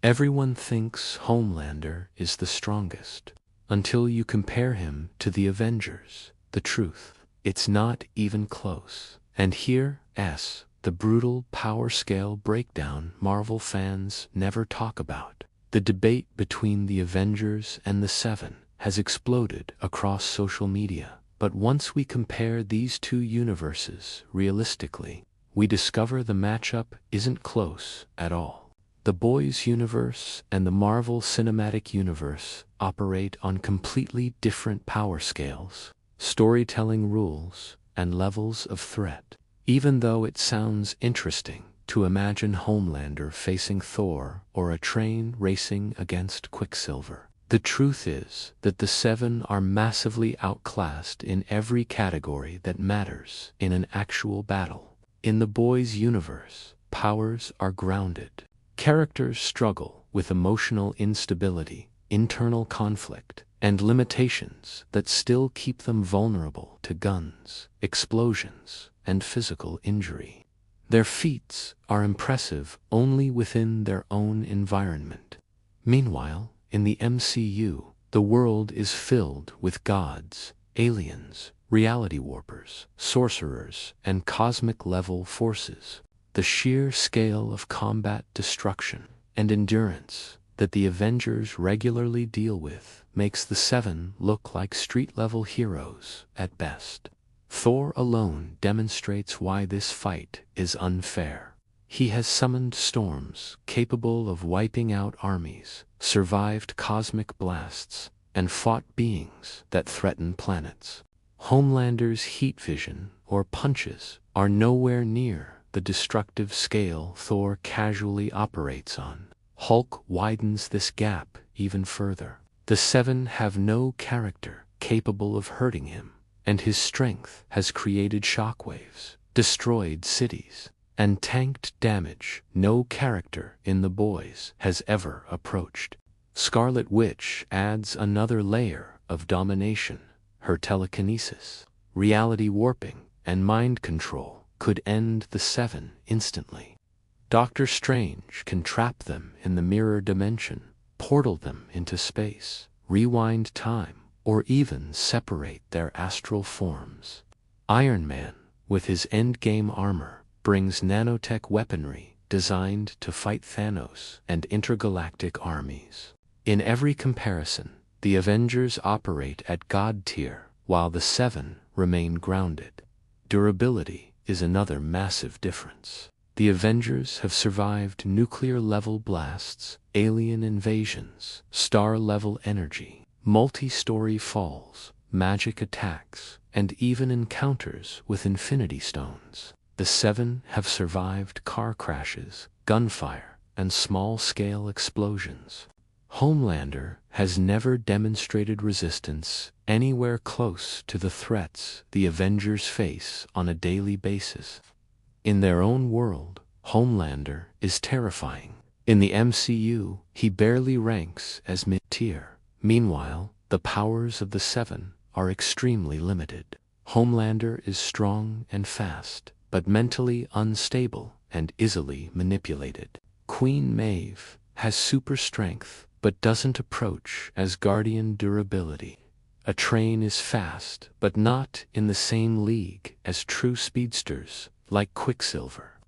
Everyone thinks Homelander is the strongest, until you compare him to the Avengers. The truth, it's not even close. And here's the brutal power scale breakdown Marvel fans never talk about. The debate between the Avengers and the Seven has exploded across social media. But once we compare these two universes realistically, we discover the matchup isn't close at all. The Boys universe and the Marvel Cinematic Universe operate on completely different power scales, storytelling rules, and levels of threat. Even though it sounds interesting to imagine Homelander facing Thor or a train racing against Quicksilver, the truth is that the Seven are massively outclassed in every category that matters in an actual battle. In the Boys universe, powers are grounded. Characters struggle with emotional instability, internal conflict, and limitations that still keep them vulnerable to guns, explosions, and physical injury. Their feats are impressive only within their own environment. Meanwhile, in the MCU, the world is filled with gods, aliens, reality warpers, sorcerers, and cosmic-level forces. The sheer scale of combat destruction and endurance that the Avengers regularly deal with makes the Seven look like street-level heroes at best. Thor alone demonstrates why this fight is unfair. He has summoned storms capable of wiping out armies, survived cosmic blasts, and fought beings that threaten planets. Homelander's heat vision or punches are nowhere near the destructive scale Thor casually operates on. Hulk widens this gap even further. The Seven have no character capable of hurting him, and his strength has created shockwaves, destroyed cities, and tanked damage no character in the Boys has ever approached. Scarlet Witch adds another layer of domination. Her telekinesis, reality warping, and mind control could end the Seven instantly. Doctor Strange can trap them in the mirror dimension, portal them into space, rewind time, or even separate their astral forms. Iron Man, with his endgame armor, brings nanotech weaponry designed to fight Thanos and intergalactic armies. In every comparison, the Avengers operate at God tier, while the Seven remain grounded. Durability is another massive difference. The Avengers have survived nuclear-level blasts, alien invasions, star-level energy, multi-story falls, magic attacks, and even encounters with Infinity Stones. The Seven have survived car crashes, gunfire, and small-scale explosions. Homelander has never demonstrated resistance anywhere close to the threats the Avengers face on a daily basis. In their own world, Homelander is terrifying. In the MCU, he barely ranks as mid-tier. Meanwhile, the powers of the Seven are extremely limited. Homelander is strong and fast, but mentally unstable and easily manipulated. Queen Maeve has super strength, but doesn't approach Asgardian durability. A train is fast, but not in the same league as true speedsters like Quicksilver.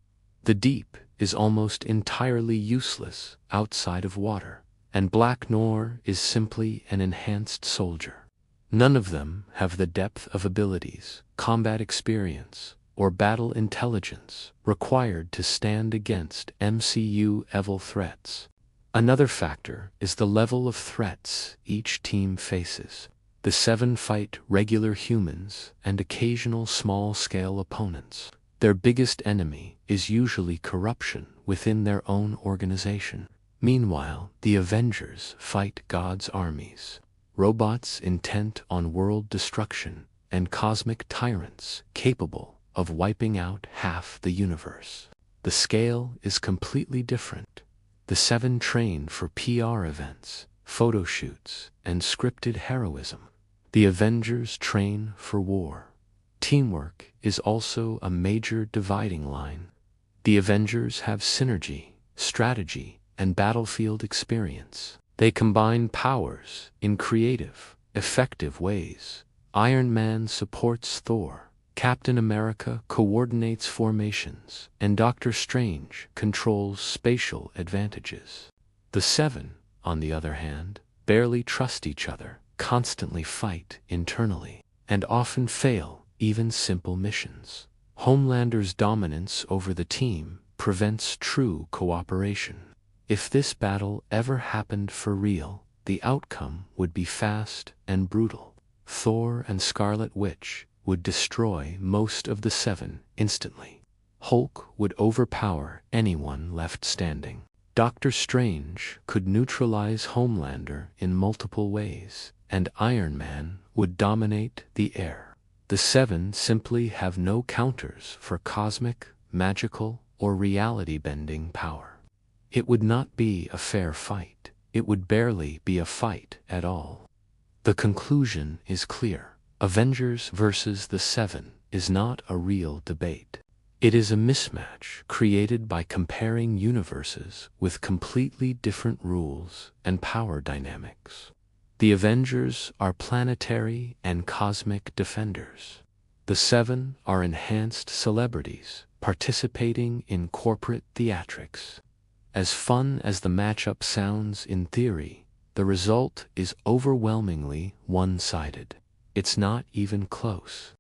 The Deep is almost entirely useless outside of water, and Black Noir is simply an enhanced soldier. None of them have the depth of abilities, combat experience, or battle intelligence required to stand against MCU-level threats. Another factor is the level of threats each team faces. The Seven fight regular humans and occasional small-scale opponents. Their biggest enemy is usually corruption within their own organization. Meanwhile, the Avengers fight God's armies, robots intent on world destruction, and cosmic tyrants capable of wiping out half the universe. The scale is completely different. The Seven train for PR events, photo shoots, and scripted heroism. The Avengers train for war. Teamwork is also a major dividing line. The Avengers have synergy, strategy, and battlefield experience. They combine powers in creative, effective ways. Iron Man supports Thor, Captain America coordinates formations, and Doctor Strange controls spatial advantages. The Seven, on the other hand, barely trust each other, constantly fight internally, and often fail even simple missions. Homelander's dominance over the team prevents true cooperation. If this battle ever happened for real, the outcome would be fast and brutal. Thor and Scarlet Witch would destroy most of the Seven instantly. Hulk would overpower anyone left standing. Doctor Strange could neutralize Homelander in multiple ways, and Iron Man would dominate the air. The Seven simply have no counters for cosmic, magical, or reality-bending power. It would not be a fair fight. It would barely be a fight at all. The conclusion is clear. Avengers versus the Seven is not a real debate. It is a mismatch created by comparing universes with completely different rules and power dynamics. The Avengers are planetary and cosmic defenders. The Seven are enhanced celebrities participating in corporate theatrics. As fun as the matchup sounds in theory, the result is overwhelmingly one-sided. It's not even close.